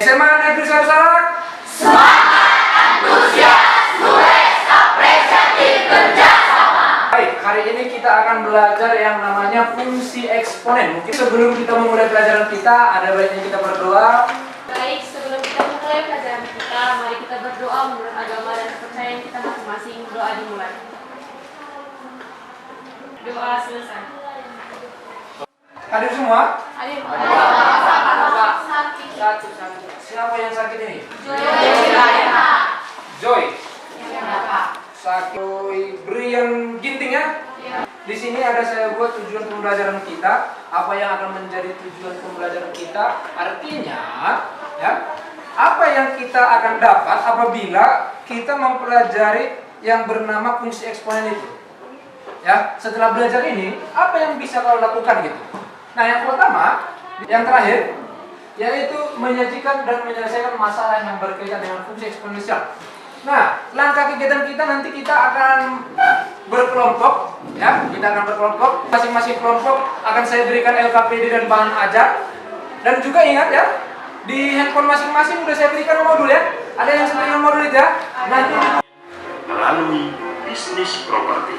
SMA Negeri Sasak. Baik, hari ini kita akan belajar yang namanya fungsi eksponen. Mungkin sebelum kita memulai pelajaran kita, ada baiknya kita berdoa. Baik, sebelum kita memulai pelajaran kita, mari kita berdoa menurut agama dan kepercayaan kita masing-masing. Doa dimulai. Doa selesai. Hadir semua? Hadir. Satu. Siapa yang sakit ini? Joy. Joy. Joy Brian Ginting ya? Di sini ada saya buat tujuan pembelajaran kita, apa yang akan menjadi tujuan pembelajaran kita. Artinya, ya, apa yang kita akan dapat apabila kita mempelajari yang bernama fungsi eksponen itu. Ya, setelah belajar ini, apa yang bisa kau lakukan gitu. Nah, yang pertama, yang terakhir, yaitu menyajikan dan menyelesaikan masalah yang berkaitan dengan fungsi eksponensial. Nah, langkah kegiatan kita nanti kita akan berkelompok, ya, kita akan berkelompok. Masing-masing kelompok akan saya berikan LKPD dan bahan ajar. Dan juga ingat ya, di handphone masing-masing udah saya berikan modul ya. Ada yang saya berikan modul itu ya. Nanti melalui bisnis properti.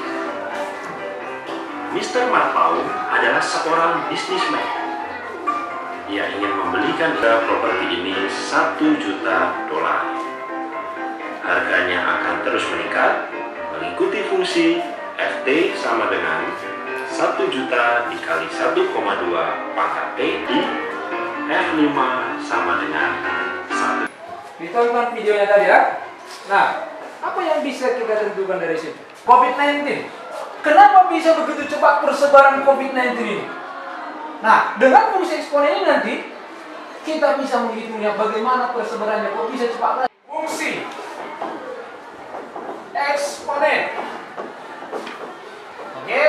Mr. Marpau adalah seorang bisnismen. Ia ingin membelikan properti ini $1 juta. Harganya akan terus meningkat mengikuti fungsi FT sama dengan 1 juta dikali 1,2 pangkat T di F5 sama dengan 1. ditonton videonya tadi ya. Nah, apa yang bisa kita tentukan dari situ? COVID-19. Kenapa bisa begitu cepat persebaran COVID-19 ini? Nah, dengan fungsi eksponen ini nanti kita bisa menghitungnya bagaimana persebarannya kok bisa cepat. Fungsi eksponen. Oke,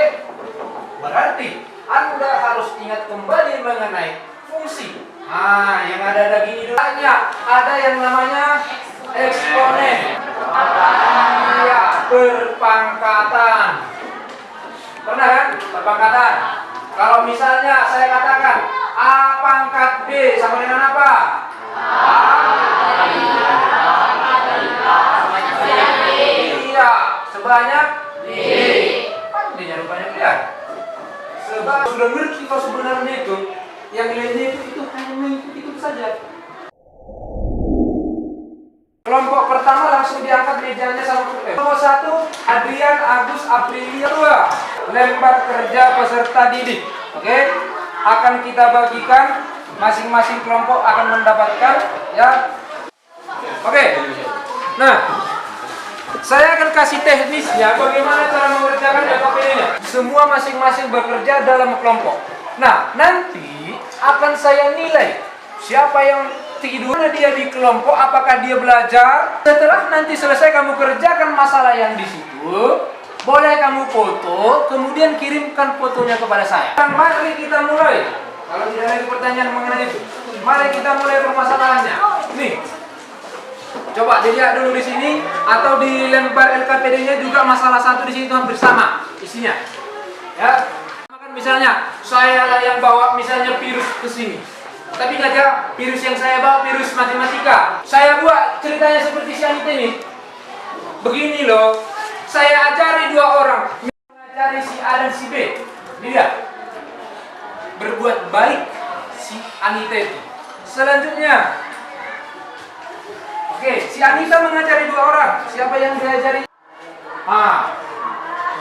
berarti Anda harus ingat kembali mengenai fungsi. Nah, yang ada gini dulu. Ada yang namanya eksponen. Ya, berpangkatan. Pernah kan? Berpangkatan. Kalau misalnya saya katakan A pangkat B sama dengan apa? Iya, sebanyak B. Kan D-nya rupanya biar. Sebab sudah ngerti kalau sebenarnya itu yang nilainya itu hanya mengikuti itu saja. Kelompok pertama langsung diangkat mejanya sama kelompok 1 Adrian Agus Aprilia 2 lembar kerja peserta didik. Oke, akan kita bagikan, masing-masing kelompok akan mendapatkan ya. Oke. Nah, saya akan kasih teknisnya bagaimana cara mengerjakan LKPD-nya. Semua masing-masing bekerja dalam kelompok. Nah, nanti akan saya nilai siapa yang tidur dia di kelompok, apakah dia belajar. Setelah nanti selesai kamu kerjakan masalah yang di situ, boleh kamu foto, kemudian kirimkan fotonya kepada saya. Dan mari kita mulai. Kalau tidak ada pertanyaan mengenai itu, mari kita mulai permasalahannya. Nih, coba dilihat dulu di sini atau di lembar LKPD-nya juga masalah 1 di sini hampir sama isinya. Ya, misalnya saya yang bawa misalnya virus ke sini. Tapi nggak ya, virus yang saya bawa virus matematika. Saya buat ceritanya seperti si Anita ini. Begini loh, saya ajari 2 orang, mengajari si A dan si B. Lihat, berbuat baik si Anita itu. Selanjutnya, oke, si Anita mengajari 2 orang. Siapa yang diajari?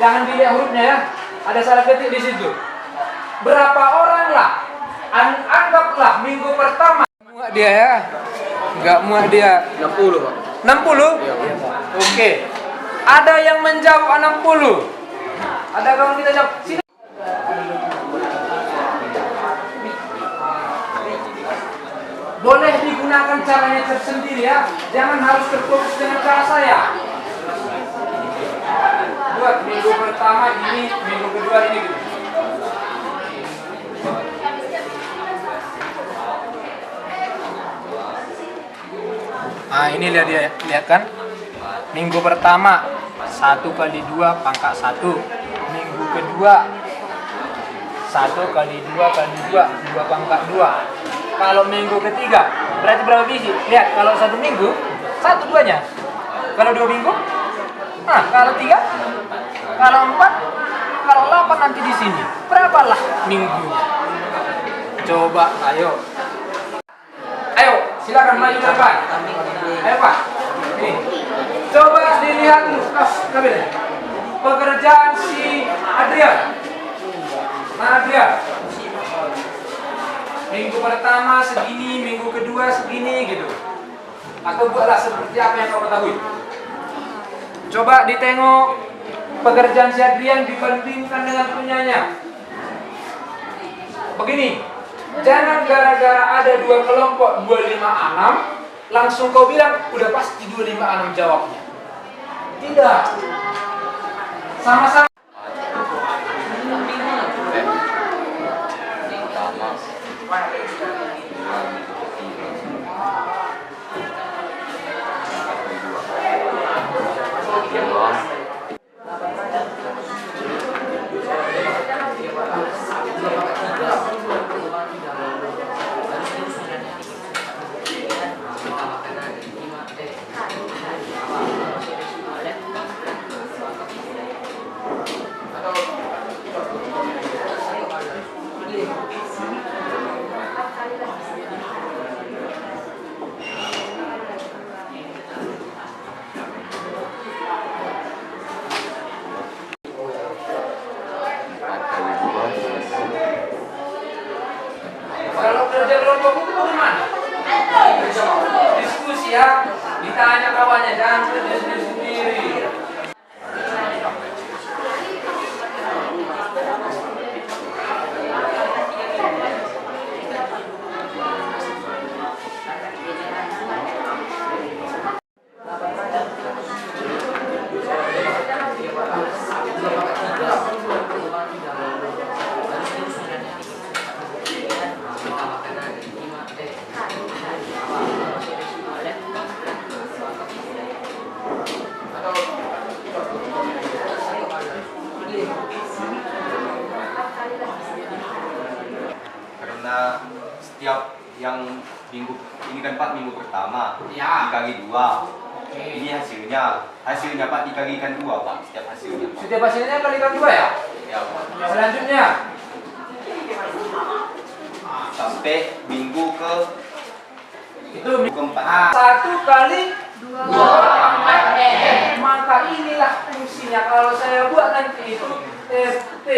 Jangan dilihat hurufnya ya. Ada salah ketik di situ. Berapa orang lah? Anggaplah minggu pertama. Muak dia ya? Enggak muak dia. 60 Pak. 60? Iya Pak. Oke. Ada yang menjawab 60? Ada kawan kita jawab. Sini. Boleh digunakan caranya tersendiri ya. Jangan harus terfokus dengan cara saya. Buat minggu pertama ini, minggu kedua ini gitu. Nah, ini lihat kan. Minggu pertama 1 kali 2 pangkat 1. Minggu kedua 1 kali 2 kali 2 2 pangkat 2. Kalau minggu ketiga Berarti berapa biji? Lihat, kalau 1 minggu, 1 2-nya. Kalau 2 minggu, nah kalau 3, kalau 4, kalau 8 nanti di sini. Berapalah minggunya? Coba, ayo. Ayo, silakan maju ke depan. Ayo Pak. Ini. Coba dilihat dulu, kabin. Pekerjaan si Adrian. Nah Adrian. Minggu pertama segini, minggu kedua segini gitu. Atau buatlah seperti apa yang kau ketahui. Coba ditengok pekerjaan si Adrian dibandingkan dengan punyanya. Begini, jangan gara-gara ada 2 kelompok 256 langsung kau bilang udah pasti 256 jawabnya. Tidak. Sama-sama. Kalau kerja kelompok itu bagaimana? Diskusi ya, ditanya kawannya, jangan kerja sendiri-sendiri. Karena setiap yang minggu ini kan Pak minggu pertama Ya. dikali 2. Ini hasilnya Pak dikalikan 2 Pak setiap hasilnya Pak. Setiap hasilnya kalikan 2 ya? Ya Pak. Selanjutnya Sampai minggu ke itu minggu keempat. 1 kali 2 pangkat X. maka inilah fungsinya. Kalau saya buat nanti itu FT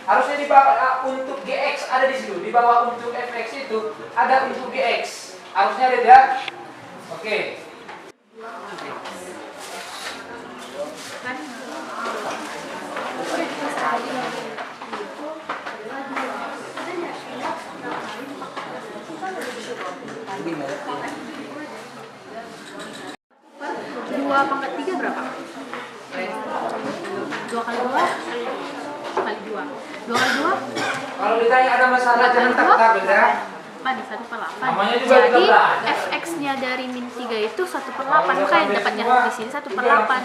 harusnya di bawah untuk GX ada di situ. Di bawah untuk FX itu ada untuk GX. Harusnya ada ya. Oke. Dua pangkat 3 berapa? 2 kali 2 kali 2. 2 kali 2? Kalau ditanya ada masalah jangan takut ya. Apa nih 1/8? Namanya juga Jadi 13. fx-nya dari min 3 itu 1/8. Maka yang dapatnya di sini 1/8.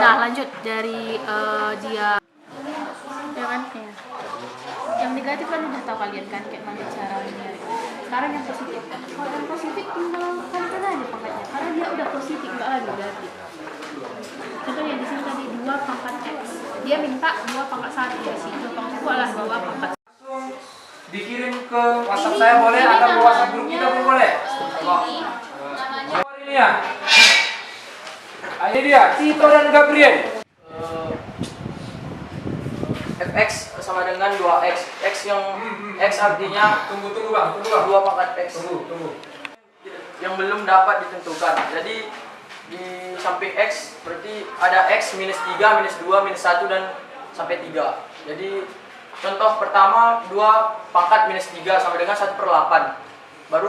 Nah lanjut dari dia ya kan ya. Yang negatif kan udah tahu kalian kan kayak mana cara nyari. Sekarang yang positif. Kalau yang positif tinggal kalikan aja pangkatnya. Karena dia udah positif enggak lagi berarti. Contohnya di sini tadi 2 pangkat x. Dia minta 2 pangkat 1 di sini. 2 pangkat adalah 2 pangkat. Langsung dikirim ke WhatsApp saya boleh atau ke WhatsApp grup kita pun boleh. Ini ya. Ini dia Tito dan Gabriel. Fx sama dengan 2x. X yang x artinya Tunggu Bang, tunggu Bang. 2 pangkat x Tunggu. yang belum dapat ditentukan. Jadi di samping x berarti ada x minus 3, minus 2, minus 1 dan sampai 3. Jadi contoh pertama 2 pangkat minus 3 sama dengan 1/8. Baru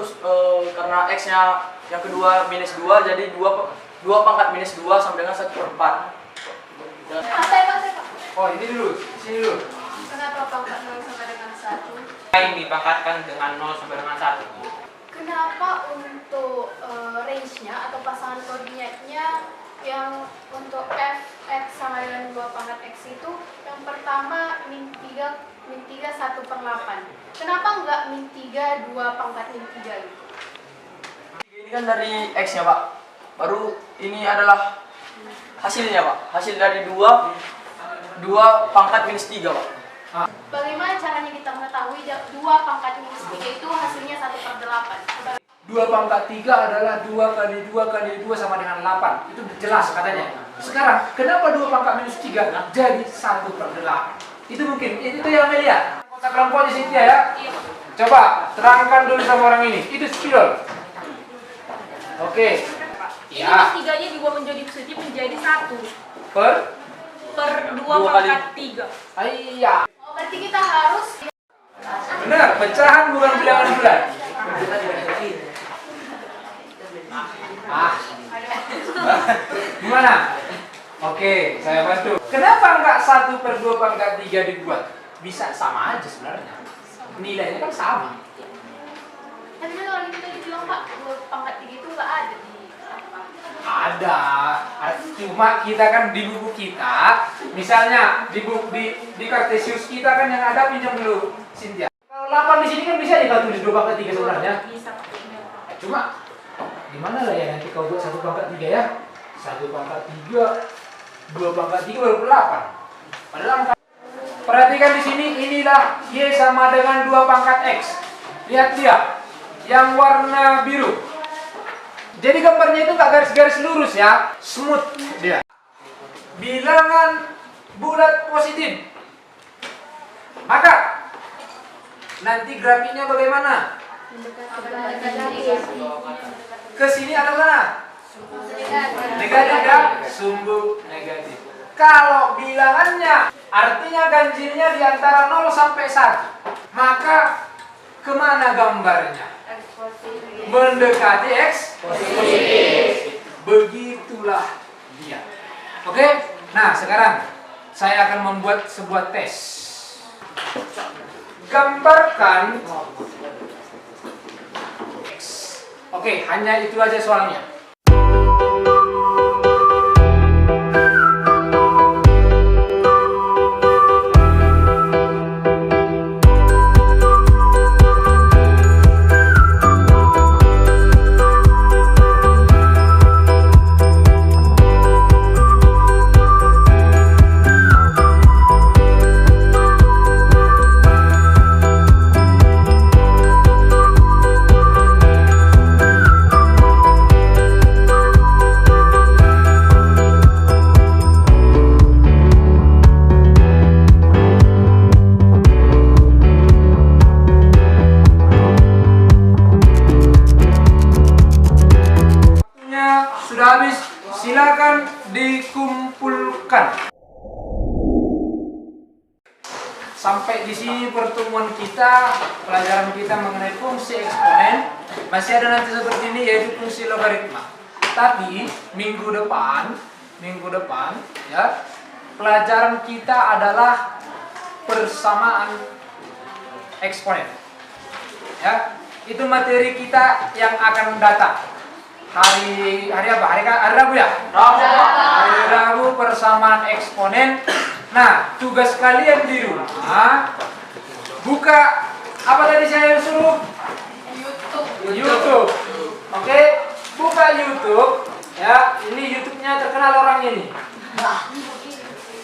karena x-nya yang kedua minus 2 jadi 2 pangkat minus 2 sama dengan 1/4. Oh, ini dulu, sini dulu. Kenapa pangkat 0 sama dengan 1? Yang dipangkatkan dengan 0 sampai dengan 1. Kenapa untuk range-nya atau pasangan koordinatnya yang untuk fx sama dengan 2 pangkat x itu yang pertama min 3 1/8. Kenapa enggak min 3 2 pangkat min 3 gitu? kan dari X-nya Pak. Baru ini adalah hasilnya Pak. Hasil dari 2 pangkat minus 3 Pak. Bagaimana caranya kita mengetahui 2 pangkat minus 3 itu hasilnya 1/8? 2 pangkat 3 adalah 2 kali 2 kali 2 sama dengan 8. Itu jelas katanya. Sekarang, kenapa 2 pangkat minus 3 jadi 1/8? Itu mungkin, itu yang Amelia. Kotak kelompoknya Cynthia ya. Coba, terangkan dulu sama orang ini. Itu spidol. Oke. Ini Ya. minus 3-nya diubah menjadi positif menjadi 1 Per? per 2 Dua kali. pangkat 3. Iya. Oh, berarti kita harus Benar, pecahan bukan bilangan bulan. Gimana? Oke, saya bantu. Kenapa enggak 1/2 pangkat 3 dibuat? Bisa sama aja sebenarnya. Nilainya kan sama. Tapi kan kalau kita bilang Pak, 2 pangkat 3 itu nggak ada di apa? Ada. Cuma kita kan di buku kita, misalnya di Kartesius kita kan yang ada pinjam dulu Cynthia. Kalau 8 di sini kan bisa ya kalau tulis 2 pangkat 3 sebenarnya. Bisa pakai ini. Cuma gimana lah ya nanti kau buat 1 pangkat 3 ya? 1 pangkat 3, 2 pangkat 3 baru 8. Padahal angka. Perhatikan di sini, inilah Y sama dengan 2 pangkat X. Lihat dia, yang warna biru. Jadi gambarnya itu nggak garis-garis lurus ya, smooth dia. Bilangan bulat positif. Maka nanti grafiknya bagaimana? Ke sini atau sana? Negatif ya, sumbu negatif. Kalau bilangannya artinya ganjilnya di antara 0 sampai 1, maka kemana gambarnya? Mendekati X positif. Begitulah dia. Oke? Nah, sekarang saya akan membuat sebuah tes. Gambarkan X. Oke, hanya itu aja soalnya. Sudah habis, silakan dikumpulkan. Sampai di sini pertemuan kita, pelajaran kita mengenai fungsi eksponen. Masih ada nanti seperti ini, yaitu fungsi logaritma. Tapi minggu depan ya, pelajaran kita adalah persamaan eksponen. Ya, itu materi kita yang akan datang. Hari apa? Hari Rabu ya? Hari Rabu persamaan eksponen. Nah, tugas kalian di rumah buka apa tadi saya suruh? YouTube. Oke, buka YouTube ya. Ini YouTube-nya terkenal orang ini.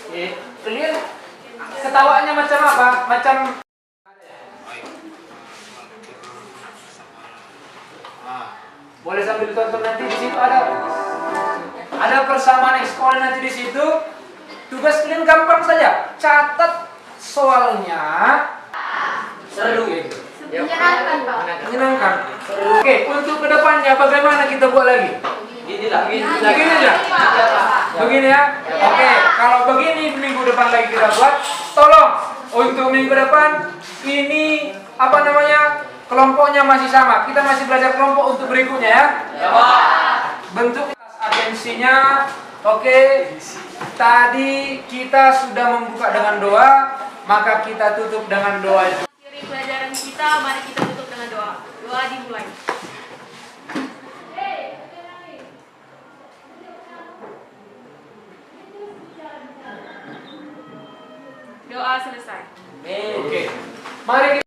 Oke, kalian ketawanya macam apa? Macam boleh sambil ditonton nanti di situ ada persamaan eksponen nanti di situ. Tugas kalian gampang saja, catat soalnya. Seru gitu. Menyenangkan Pak. Menyenangkan. Oke, untuk kedepannya bagaimana kita buat lagi? Begini aja. Begini ya. Oke, kalau begini minggu depan lagi kita buat. Tolong untuk minggu depan ini apa namanya? Kelompoknya masih sama. Kita masih belajar kelompok untuk berikutnya ya. Bentuk atensinya. Oke. Tadi kita sudah membuka dengan doa, maka kita tutup dengan doa. Akhiri pelajaran kita, mari kita tutup dengan doa. Doa dimulai. Doa selesai. Oke. Mari